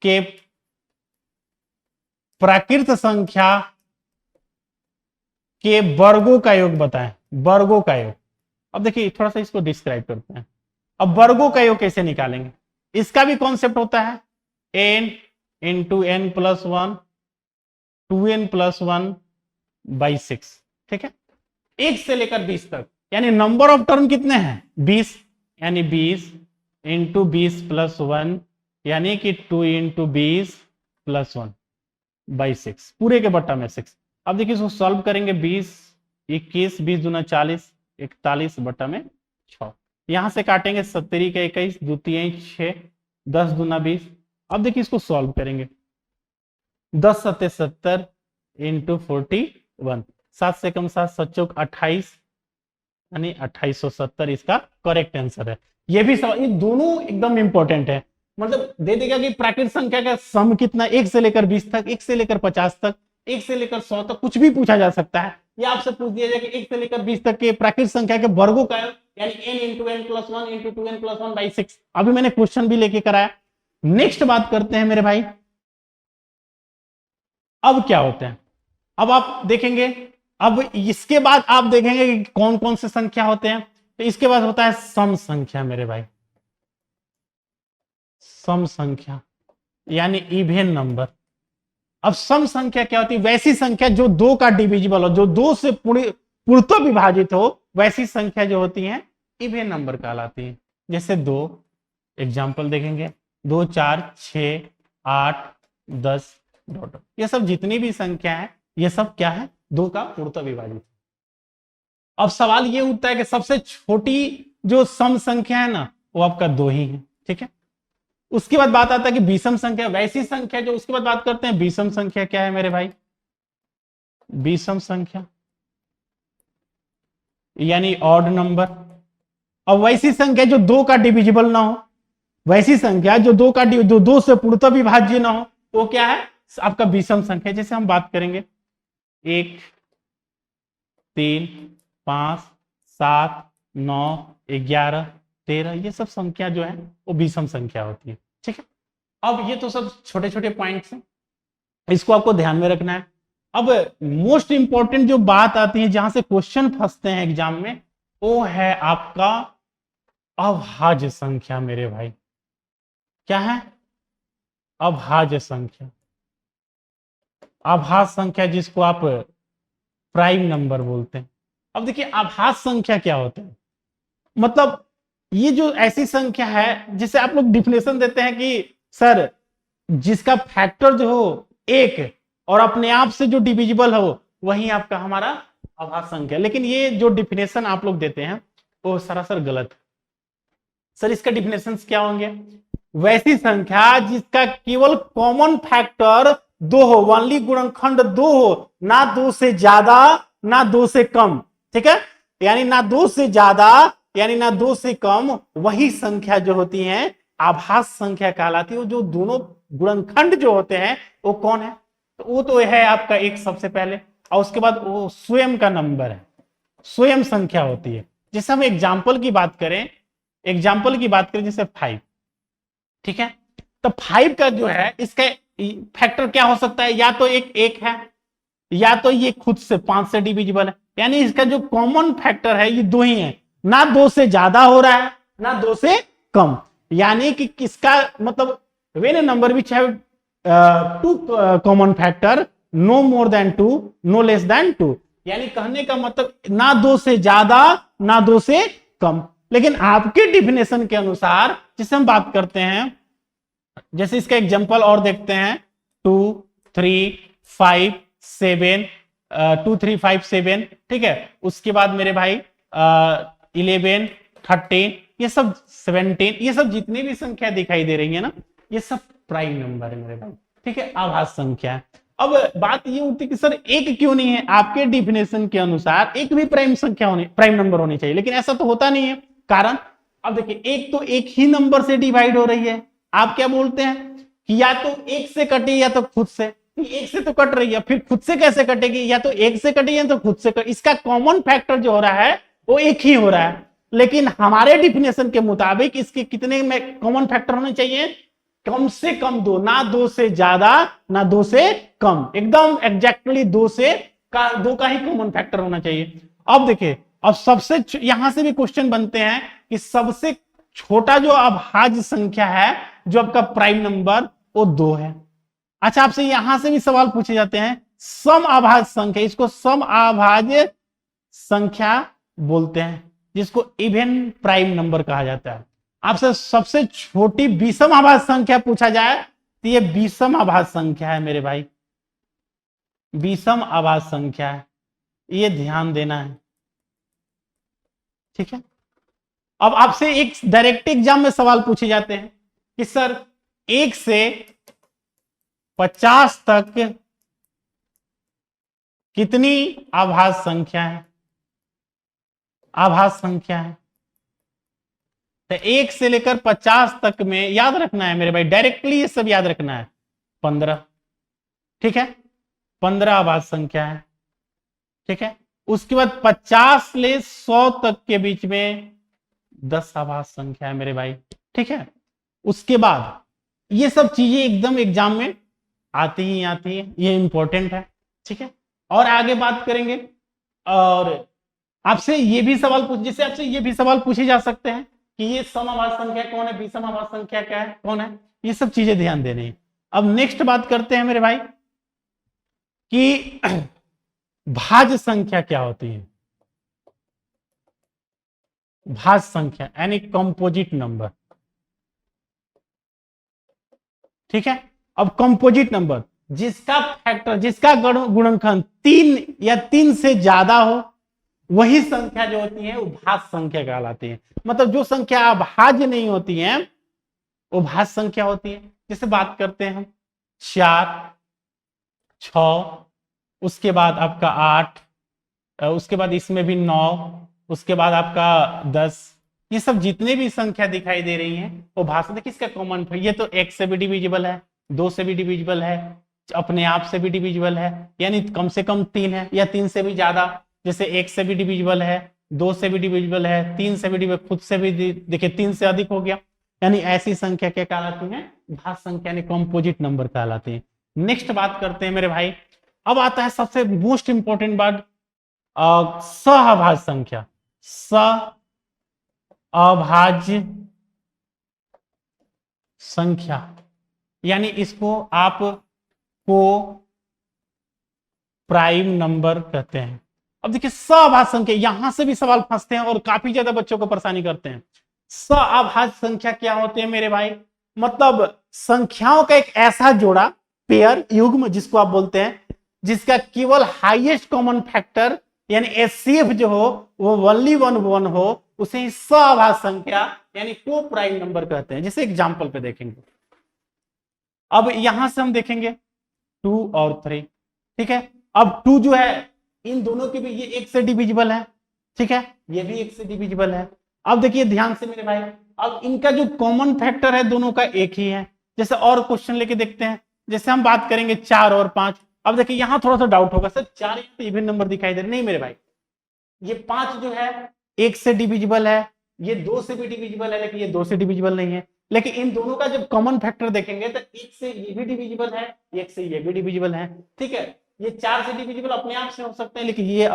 के प्राकृत संख्या के वर्गों का योग बताएं, वर्गों का योग। अब देखिए थोड़ा सा इसको डिस्क्राइब करते हैं। अब वर्गों का योग कैसे निकालेंगे, इसका भी कॉन्सेप्ट होता है n into n plus 1 2n + 1/6, ठीक है। 1 से लेकर 20 तक, यानी नंबर ऑफ टर्म कितने हैं 20, यानी 20 इंटू 20 + 1 यानी कि 2 इंटू 20 + 1/6 पूरे के बट्टा में 6। अब देखिए इसको सॉल्व करेंगे 20 21 20 दूना 40 41 बट्टा में 6। यहां से काटेंगे 70 का 21 2 3 6 10 दूना 20। अब देखिए इसको सॉल्व करेंगे 10 7 70 इंटू 41, 7 से कम 7 7 चौक 28 यानी 2870 इसका करेक्ट आंसर है। ये भी सवाल, ये दोनों एकदम इंपॉर्टेंट है। मतलब दे देगा कि प्राकृतिक संख्या का सम कितना, 1 से लेकर 20 तक, 1 से लेकर 50 तक, 1 से लेकर 100 तक, कुछ भी पूछा जा सकता है। या आपसे पूछ दिया जाए कि 1 से लेकर 20 तक के प्राकृतिक संख्या के वर्गों का यानी n into n plus 1 into 2n + 1/6। अभी मैंने क्वेश्चन भी लेके कराया। नेक्स्ट बात करते हैं मेरे भाई, अब क्या होते हैं। अब आप देखेंगे, अब इसके बाद आप देखेंगे कि कौन कौन से संख्या होते हैं। तो इसके बाद होता है सम संख्या मेरे भाई, सम संख्या यानी इवन नंबर। अब सम संख्या क्या होती है, वैसी संख्या जो 2 का डिविजिबल हो, जो 2 से पूर्णतः विभाजित हो, वैसी संख्या जो होती है इवन नंबर कहलाती है। जैसे 2 एग्जाम्पल देखेंगे 2 4 6 8 10 डॉट, ये सब जितनी भी संख्या है ये सब क्या है 2 का पूर्णतः विभाजित। अब सवाल ये उठता है कि सबसे छोटी जो सम संख्या है ना वो आपका 2 ही है, ठीक है। उसके बाद बात आता है कि विषम संख्या, वैसी संख्या जो, उसके बाद बात करते हैं विषम संख्या क्या है मेरे भाई, विषम संख्या यानी ऑड नंबर। अब वैसी संख्या जो 2 का डिविजिबल ना हो, वैसी संख्या जो 2 का जो 2 से पूर्णतः विभाज्य ना हो, वो क्या है आपका विषम संख्या। जैसे हम बात करेंगे 1 3 5 7 9 11 13, ये सब संख्या जो है वो विषम संख्या होती है, ठीक है। अब ये तो सब छोटे छोटे पॉइंट्स हैं, इसको आपको ध्यान में रखना है। अब मोस्ट इंपॉर्टेंट जो बात आती है, जहां से क्वेश्चन फंसते हैं एग्जाम में, वो है आपका अभाज्य संख्या मेरे भाई। क्या है अभाज्य संख्या, अभाज्य संख्या जिसको आप प्राइम नंबर बोलते हैं। अब देखिए अभाज्य संख्या क्या होते हैं, मतलब ये जो ऐसी संख्या है जिसे आप लोग डिफिनेशन देते हैं कि सर जिसका फैक्टर जो हो एक और अपने आप से जो डिविजिबल हो वही आपका हमारा अभाज्य संख्या, लेकिन ये जो डिफिनेशन आप लोग देते हैं वो सरासर गलत है। सर इसका डिफिनेशन क्या होंगे? वैसी संख्या जिसका केवल कॉमन फैक्टर दो हो, वनली गुणनखंड दो हो, ना दो से ज्यादा ना दो से कम, ठीक है, यानी ना दो से ज्यादा यानी ना दो से कम, वही संख्या जो होती है आभास संख्या कहलाती है। जो दोनों गुणनखंड जो होते हैं वो कौन है? तो वो तो है आपका एक सबसे पहले, और उसके बाद वो स्वयं का नंबर है, स्वयं संख्या होती है। जैसे हम एग्जाम्पल की बात करें, जैसे 5, ठीक है, तो 5 का जो है इसका फैक्टर क्या हो सकता है? या तो एक है, या तो ये खुद से 5 से डिविजिबल है, यानी इसका जो कॉमन फैक्टर है ये दो ही है, ना दो से ज्यादा हो रहा है ना दो से कम, यानी कि किसका मतलब when number which have two common factor no more than 2 no less than 2, यानी कहने का मतलब ना दो से ज्यादा ना दो से कम। लेकिन आपके डिफिनेशन के अनुसार जिसे हम बात करते हैं, जैसे इसका एग्जांपल और देखते हैं 2 3 5 7 2 3 5 7, ठीक है, उसके बाद मेरे भाई 11 13 ये सब 17, ये सब जितनी भी संख्या दिखाई दे रही है ना ये सब प्राइम नंबर है मेरे भाई, ठीक है, आभास संख्या है। अब बात ये उठती कि सर एक क्यों नहीं है? आपके डिफिनेशन के अनुसार एक भी प्राइम नंबर होनी चाहिए, लेकिन ऐसा तो होता नहीं है। कारण अब देखिए एक तो एक ही नंबर से डिवाइड हो रही है, आप क्या बोलते हैं कि या तो एक से कटी या तो खुद से, एक से तो कट रही है फिर खुद से कैसे कटेगी? या तो एक से कटी या तो खुद से कटी, इसका कॉमन फैक्टर जो हो रहा है वो एक ही हो रहा है। लेकिन हमारे डिफिनेशन के मुताबिक इसके कितने में कॉमन फैक्टर होने चाहिए? कम से कम दो, ना दो से ज्यादा ना दो से कम, एकदम एग्जैक्टली दो का ही कॉमन फैक्टर होना चाहिए। अब देखिए, अब सबसे यहां से भी क्वेश्चन बनते हैं कि सबसे छोटा जो अभाज्य संख्या है जो आपका प्राइम नंबर वो 2 है। अच्छा, आपसे यहां से भी सवाल पूछे जाते हैं सम अभाज्य संख्या, इसको सम अभाज्य संख्या बोलते हैं, जिसको इवन प्राइम नंबर कहा जाता है। आपसे सबसे छोटी विषम अभाज्य संख्या पूछा जाए तो ये विषम अभाज्य संख्या है मेरे भाई, विषम अभाज्य संख्या है, ये ध्यान देना है, ठीक है। अब आपसे एक डायरेक्ट एग्जाम में सवाल पूछे जाते हैं कि सर 1 से 50 तक कितनी आभाज्य संख्या है? आभाज्य संख्या है तो 1 से लेकर 50 तक में याद रखना है मेरे भाई, डायरेक्टली ये सब याद रखना है। 15, ठीक है, 15 आभाज्य संख्या है, ठीक है। उसके बाद 50 से 100 तक के बीच में 10 आभाज्य संख्या है मेरे भाई, ठीक है। उसके बाद ये सब चीजें एकदम एग्जाम में आती है, ये इंपॉर्टेंट है, ठीक है। और आगे बात करेंगे, और आपसे ये भी सवाल जैसे आपसे ये भी सवाल पूछे जा सकते हैं कि ये सम आभाज्य संख्या कौन है, विषम आभाज्य संख्या क्या है, कौन है, ये सब चीजें ध्यान देनी है। अब नेक्स्ट बात करते हैं मेरे भाई कि भाज्य संख्या क्या होती है? भाज्य संख्या यानी कंपोजिट नंबर, ठीक है। अब कंपोजिट नंबर जिसका फैक्टर, जिसका गुणनखंड 3 या 3 से ज्यादा हो वही संख्या जो होती है वो भाज्य संख्या कहलाती है। मतलब जो संख्या अभाज्य नहीं होती है वो भाज्य संख्या होती है। जैसे बात करते हैं हम 4 6, उसके बाद आपका 8, उसके बाद इसमें भी 9, उसके बाद आपका 10, ये सब जितने भी संख्या दिखाई दे रही हैं वो भाज्य। देखिए इसका कॉमन, ये तो 1 से भी डिविजिबल है, 2 से भी डिविजिबल है, अपने आप से भी डिविजिबल है, यानी कम से कम 3 है या 3 से भी ज्यादा, जैसे 1 से भी डिविजिबल है, 2 से भी डिविजिबल है, 3 से भी डिविजिबल, खुद से भी देखिए 3 से अधिक हो गया, यानी ऐसी संख्या क्या कहलाती है? भाज्य संख्या यानी कंपोजिट नंबर कहलाती है। नेक्स्ट बात करते हैं मेरे भाई, अब आता है सबसे मोस्ट इंपॉर्टेंट बात, सहअभाज्य संख्या। सहअभाज्य संख्या यानी इसको आप को प्राइम नंबर कहते हैं। अब देखिए सहअभाज्य संख्या, यहां से भी सवाल फंसते हैं और काफी ज्यादा बच्चों को परेशानी करते हैं। सआभाज्य संख्या क्या होते हैं मेरे भाई? मतलब संख्याओं का एक ऐसा जोड़ा, पेयर, युग्म जिसको आप बोलते हैं, जिसका केवल हाईएस्ट कॉमन फैक्टर यानी एचसीएफ जो हो वो ओनली वन हो, उसे ही सआभाज्य संख्या यानी को प्राइम नंबर कहते हैं। जैसे एग्जांपल पे देखेंगे, अब यहां से हम देखेंगे 2 और 3, ठीक है। अब 2 जो है इन दोनों के भी ये 1 से डिविजिबल है, ठीक है, ये भी 1 से डिविजिबल है। अब देखिए ध्यान से मेरे भाई, अब इनका जो कॉमन फैक्टर है दोनों का एक ही है। जैसे और क्वेश्चन लेके देखते हैं, जैसे हम बात करेंगे 4 और 5। अब देखिए यहां थोड़ा सा डाउट होगा, सर 4 इवन नंबर दिखाई दे रहे, नहीं मेरे भाई, ये 5 जो है 1 से डिविजिबल है, ये 2 से भी डिविजिबल है, लेकिन ये 2 से डिविजिबल नहीं है। लेकिन इन दोनों का जब कॉमन फैक्टर देखेंगे तो 1 से ये भी डिविजिबल है, 1 से ये भी डिविजिबल है, ठीक है। ये 4 से डिविजिबल अपने आप से हो सकते हैं, लेकिन ये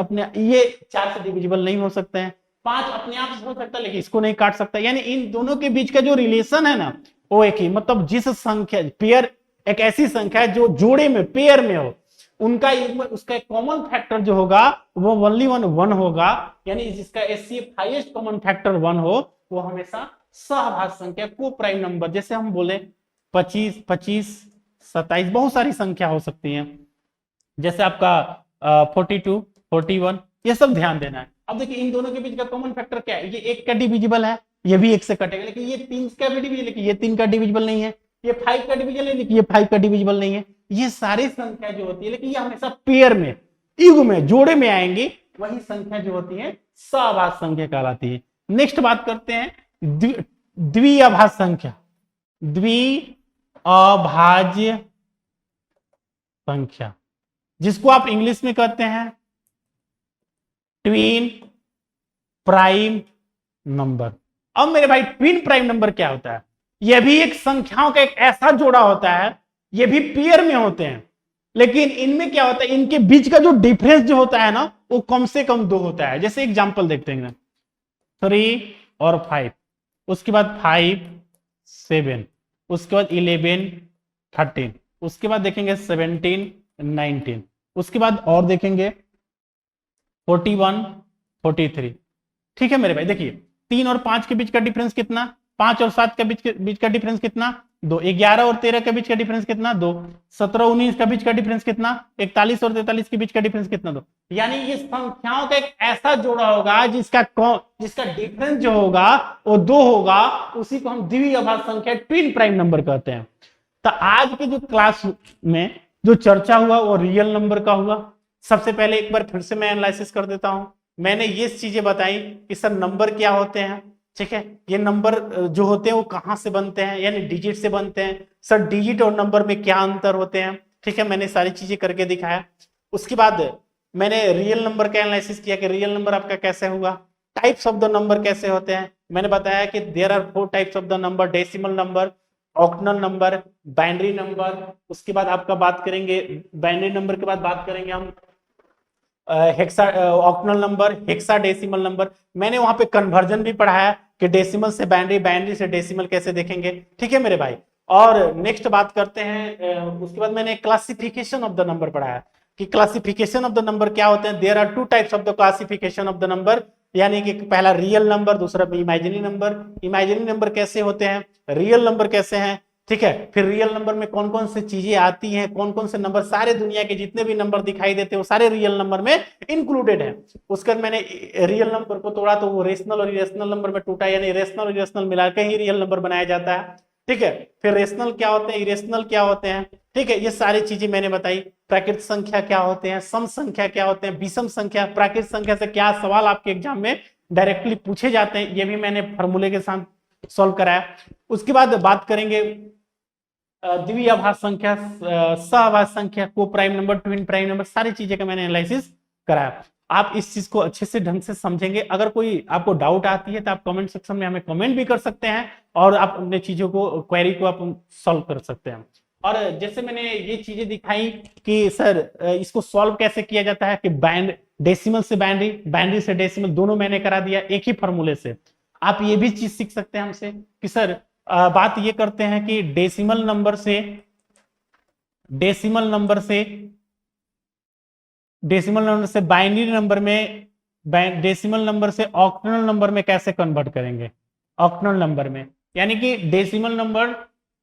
4 से डिविजिबल नहीं हो सकते हैं। 5 अपने आप से हो सकता है, लेकिन इसको नहीं काट सकता। यानी इन दोनों के बीच का जो रिलेशन है ना वो एक ही, मतलब जिस संख्या पेयर, एक ऐसी संख्या है जो जोड़े में पेयर में हो, उनका उसका कॉमन फैक्टर जो होगा वो ओनली वन होगा, यानी जिसका एचसीएफ हाईएस्ट कॉमन फैक्टर 1 हो वो हमेशा सहभाज्य संख्या को प्राइम नंबर। जैसे हम बोले 25, 27, बहुत सारी संख्या हो सकती है, जैसे आपका 42, 41, ये सब ध्यान देना है। अब देखिए इन दोनों के बीच का कॉमन फैक्टर क्या है, ये 1 का डिविजिबल है, ये भी 1 से कटेगा, लेकिन ये 3 का भी डिविजिबल, लेकिन ये 3 का डिविजिबल नहीं है। ये 5 का डिविजिबल है, लेकिन ये 5 का डिविजिबल नहीं है। ये सारी संख्या जो होती है, लेकिन ये हमेशा पेयर में, युग्म में, जोड़े में आएंगी, वही संख्या जो होती है सहभाज्य संख्या कहलाती है। नेक्स्ट बात करते हैं द्विअभाज्य संख्या। द्विअभाज्य संख्या जिसको आप इंग्लिश में कहते हैं ट्विन प्राइम नंबर। अब मेरे भाई ट्विन प्राइम नंबर क्या होता है? यह भी एक संख्याओं का एक ऐसा जोड़ा होता है, ये भी पेयर में होते हैं, लेकिन इनमें क्या होता है, इनके बीच का जो डिफरेंस जो होता है ना वो कम से कम 2 होता है। जैसे एग्जांपल देखते हैं 3 और 5, उसके बाद 5, 7, उसके बाद 11, 13, उसके बाद देखेंगे 17, 19, उसके बाद और देखेंगे 41, 43। ठीक है मेरे भाई, देखिए 3 और 5 के बीच का डिफरेंस कितना, 5 और 7 के बीच का डिफरेंस कितना 2, 11 और 13 के बीच का डिफरेंस कितना 2, 17, 19 का बीच का डिफरेंस कितना 41 और 43 के बीच का डिफरेंस कितना 2। यानी ये संख्याओं का एक ऐसा जोड़ा होगा जिसका डिफरेंस जो होगा वो 2 होगा, उसी को हम द्विअभाज्य संख्या ट्विन प्राइम नंबर कहते हैं। तो आज के जो क्लास में जो चर्चा हुआ वो रियल नंबर का हुआ। सबसे पहले एक बार फिर से मैं एनालिसिस कर देता हूं। मैंने ये चीजें बताई कि सर नंबर क्या होते हैं, ठीक है, ये नंबर जो होते हैं वो कहां से बनते हैं, यानी डिजिट से बनते हैं। सर डिजिट और नंबर में क्या अंतर होते हैं, ठीक है, मैंने सारी चीजें करके दिखाया। उसके बाद मैंने रियल नंबर का एनालिसिस किया कि रियल नंबर आपका कैसे हुआ, टाइप्स ऑफ द नंबर कैसे होते हैं। मैंने बताया कि there are 4 types of the number, decimal number, octal number, binary number. उसके बाद आपका बात करेंगे बाइनरी नंबर के बाद बात करेंगे हम hexa octal number, hexadecimal number. मैंने वहां पे कन्वर्जन भी पढ़ाया कि डेसिमल से बाइनरी, बाइनरी से डेसिमल कैसे देखेंगे, ठीक है मेरे भाई। और नेक्स्ट बात करते हैं, उसके बाद मैंने क्लासिफिकेशन ऑफ द नंबर पढ़ाया कि क्लासिफिकेशन ऑफ द नंबर क्या होते हैं। There are 2 types of the classification of the number, यानी कि पहला रियल नंबर, दूसरा इमेजिनरी नंबर। इमेजिनरी नंबर कैसे होते हैं, रियल नंबर कैसे हैं, ठीक है। फिर रियल नंबर में कौन कौन सी चीजें आती हैं, कौन कौन से नंबर, सारे दुनिया के जितने भी नंबर दिखाई देते हैं वो सारे रियल नंबर में इंक्लूडेड है। उसके बाद मैंने रियल नंबर को तोड़ा तो वो रेशनल और इरेशनल नंबर में टूटा, यानी रेशनल और इरेशनल मिलाकर ही रियल नंबर बनाया जाता है, ठीक है। फिर रेशनल क्या होते हैं, इरेशनल क्या होते हैं, ठीक है, ये सारी चीजें मैंने बताई। प्राकृत संख्या क्या होते हैं, सम संख्या क्या होते हैं, विषम संख्या, प्राकृत संख्या से क्या सवाल आपके एग्जाम में डायरेक्टली पूछे जाते हैं, ये भी मैंने फॉर्मूले के साथ सॉल्व कराया। उसके बाद बात करेंगे द्विअभाज्य संख्या, सहअभाज्य संख्या, को prime number, twin prime number, सारी चीजें का मैंने एनालिसिस कराया। आप इस चीज को अच्छे से ढंग से समझेंगे। अगर कोई आपको डाउट आती है तो आप कमेंट सेक्शन में हमें कमेंट भी कर सकते हैं और आप अपने चीजों को, क्वेरी को आप सॉल्व कर सकते हैं। और जैसे मैंने ये चीजें दिखाई कि सर इसको सॉल्व कैसे किया जाता है, कि बैंड डेसिमल से बाइनरी, बाइनरी से डेसिमल, दोनों मैंने करा दिया एक ही फॉर्मूले से। आप ये भी चीज सीख सकते हैं हमसे कि सर बात ये करते हैं कि डेसिमल नंबर से बाइनरी नंबर में, डेसिमल नंबर से ऑक्टल नंबर में कैसे कन्वर्ट करेंगे। ऑक्टल नंबर में, यानी कि decimal number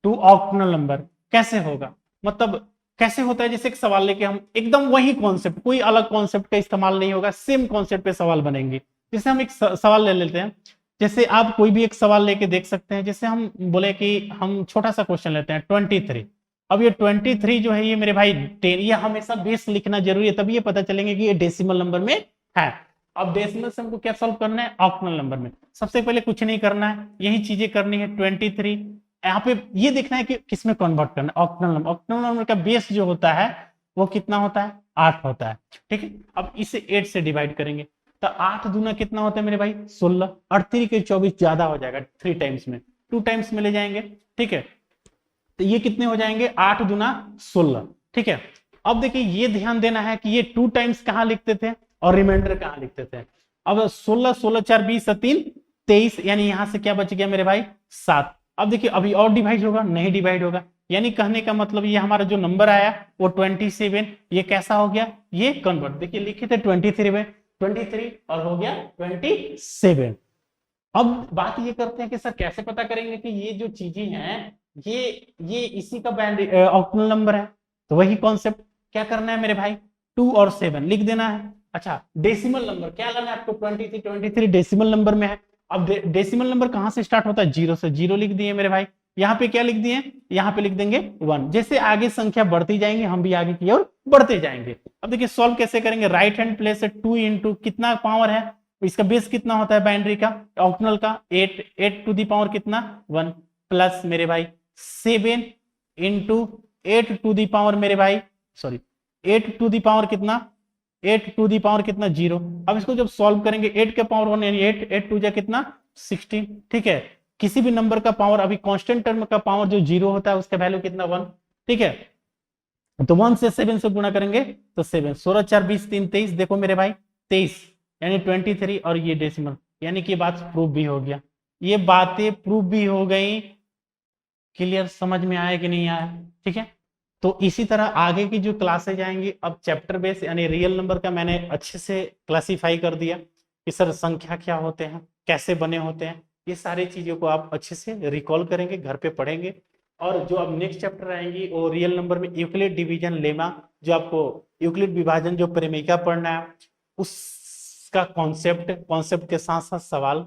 two octal number कैसे होगा, मतलब कैसे होता है। जैसे एक सवाल लेके हम एकदम वही कॉन्सेप्ट, कोई अलग कॉन्सेप्ट का इस्तेमाल नहीं होगा, सेम कॉन्सेप्ट पे सवाल बनेंगे। जैसे हम एक सवाल ले लेते हैं, जैसे आप कोई भी एक सवाल लेके देख सकते हैं। जैसे हम बोले कि हम छोटा सा क्वेश्चन लेते हैं 23। अब ये 23 जो है ये मेरे भाई 10, ये हमेशा बेस लिखना जरूरी है, तभी ये पता चलेंगे कि ये डेसिमल नंबर में है। अब डेसिमल से हमको क्या सॉल्व करना है, ऑक्टल नंबर में। सबसे पहले कुछ नहीं करना है, यही चीजें करनी है। 23 यहाँ पे ये देखना है कि किसमें कन्वर्ट करना है, ऑक्टल नंबर। ऑक्टल नंबर का बेस जो होता है वो कितना होता है, 8 होता है, ठीक है। अब इसे 8 से डिवाइड करेंगे तो 8 दूना कितना होता है मेरे भाई 16, और 3 के 24 ज्यादा हो जाएगा, 3 टाइम्स में 2 टाइम्स में ले जाएंगे, ठीक है। तो ये कितने हो जाएंगे 8 दूना 16, ठीक है। अब देखिए ये ध्यान देना है कि ये 2 टाइम्स कहां लिखते थे और रिमाइंडर कहां लिखते थे। अब 16 16 4 20 3 23, यानी यहां से क्या बच गया मेरे भाई 7। अब देखिए अभी और डिवाइड होगा, नहीं डिवाइड होगा, यानी कहने का मतलब ये हमारा जो नंबर आया वो 27, ये कैसा हो गया, ये कन्वर्ट। देखिए लिखे थे 23 में 23 और हो गया 27। अब बात ये करते हैं कि सर कैसे पता करेंगे कि ये जो चीजें हैं ये इसी का बैंड ऑक्टल नंबर है। तो वही कॉन्सेप्ट, क्या करना है मेरे भाई 2 और 7 लिख देना है। अच्छा डेसिमल नंबर क्या लाना है आपको, 23 डेसिमल नंबर में है। अब डेसिमल नंबर कहां से स्टार्ट होता है, 0 से। 0 लिख दिए मेरे भाई, यहाँ पे क्या लिख दिए, यहाँ पे लिख देंगे 1। जैसे आगे संख्या बढ़ती जाएंगे हम भी आगे की ओर बढ़ते जाएंगे। अब देखिए सॉल्व कैसे करेंगे, राइट हैंड प्लेस 2 इंटू कितना पावर है, इसका बेस कितना होता है बाइनरी का, ऑक्टल का 8, 8 टू दी पावर कितना 1, प्लस मेरे भाई 7 इंटू 8 टू दी पावर मेरे भाई, सॉरी 8 टू दी पावर कितना, 8 टू दी पावर कितना 0। अब इसको जब सॉल्व करेंगे 8 के पावर 1 यानी 8, 8 टू जा कितना 16, ठीक है। किसी भी नंबर का पावर, अभी कांस्टेंट टर्म का पावर जो 0 होता है उसका वैल्यू कितना 1, ठीक है। तो 1 से 7 से गुणा करेंगे तो 7, 16 4 20 3 23, देखो मेरे भाई 23 यानी 23, और ये डेसिमल, यानी कि बात प्रूफ भी हो गया। ये बातें प्रूफ भी हो गई, क्लियर, समझ में आया कि नहीं आया, ठीक है। तो इसी तरह आगे की जो क्लासेज आएंगी, अब चैप्टर बेस यानी रियल नंबर का मैंने अच्छे से क्लासीफाई कर दिया कि सर संख्या क्या होते हैं, कैसे बने होते हैं, ये सारी चीजों को आप अच्छे से रिकॉल करेंगे, घर पे पढ़ेंगे। और जो अब नेक्स्ट चैप्टर आएंगी वो रियल नंबर में यूक्लिड डिवीजन लेमा, जो आपको यूक्लिड विभाजन जो परिमेयिका पढ़ना है उसका कॉन्सेप्ट के साथ साथ सवाल,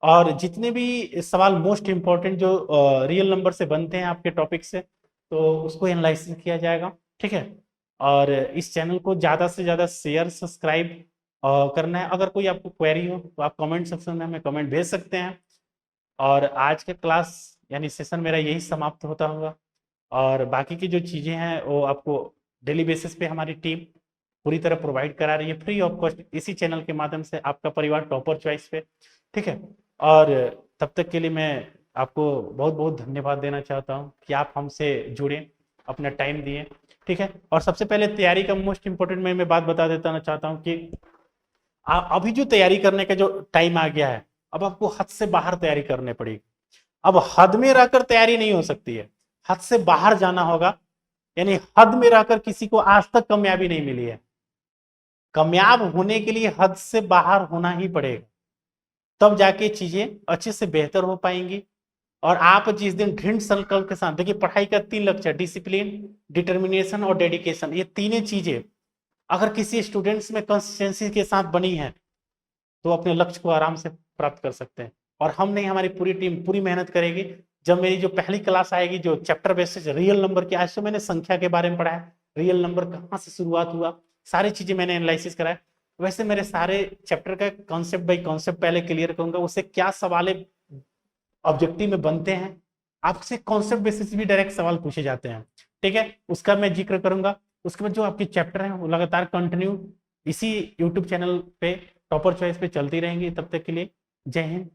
और जितने भी सवाल मोस्ट इंपॉर्टेंट जो रियल नंबर से बनते हैं आपके टॉपिक से, तो उसको एनालाइसिस किया जाएगा, ठीक है। और इस चैनल को ज़्यादा से ज़्यादा शेयर सब्सक्राइब करना है। अगर कोई आपको क्वेरी हो तो आप कमेंट सेक्शन में हमें कमेंट भेज सकते हैं। और आज के क्लास यानी सेशन मेरा यही समाप्त होता होगा, और बाकी की जो चीज़ें हैं वो आपको डेली बेसिस पे हमारी टीम पूरी तरह प्रोवाइड करा रही है फ्री ऑफ कॉस्ट, इसी चैनल के माध्यम से आपका परिवार टॉपर चॉइस पे, ठीक है। और तब तक के लिए मैं आपको बहुत बहुत धन्यवाद देना चाहता हूं कि आप हमसे जुड़े, अपना टाइम दिए, ठीक है। और सबसे पहले तैयारी का मोस्ट इंपॉर्टेंट मैं बात बता देता चाहता हूं कि अभी जो तैयारी करने का जो टाइम आ गया है, अब आपको हद से बाहर तैयारी करनी पड़ेगी। अब हद में रहकर तैयारी नहीं हो सकती है, हद से बाहर जाना होगा, यानी हद में रहकर किसी को आज तक कामयाबी नहीं मिली है। कामयाब होने के लिए हद से बाहर होना ही पड़ेगा, तब जाके चीजें अच्छे से बेहतर हो पाएंगी। और आप जिस दिन दृढ़ संकल्प के साथ, देखिए पढ़ाई का 3 लक्ष्य, डिसिप्लिन, डिटर्मिनेशन और डेडिकेशन, ये तीनों चीजें अगर किसी स्टूडेंट्स में कंसिस्टेंसी के साथ बनी है तो अपने लक्ष्य को आराम से प्राप्त कर सकते हैं। और हम नहीं, हमारी पूरी टीम पूरी मेहनत करेगी। जब मेरी जो पहली क्लास आएगी जो चैप्टर बेसिस रियल नंबर की, आज तो मैंने संख्या के बारे में पढ़ा है, रियल नंबर कहाँ से शुरुआत हुआ, सारी चीजें मैंने एनालिसिस करा है। वैसे मेरे सारे चैप्टर का कॉन्सेप्ट बाई कॉन्सेप्ट पहले क्लियर करूंगा, उससे क्या सवाल ऑब्जेक्टिव में बनते हैं, आपसे कॉन्सेप्ट बेसिस भी डायरेक्ट सवाल पूछे जाते हैं, ठीक है, उसका मैं जिक्र करूंगा। उसके बाद जो आपके चैप्टर हैं वो लगातार कंटिन्यू इसी यूट्यूब चैनल पे टॉपर चॉइस पे चलती रहेंगी। तब तक के लिए जय हिंद,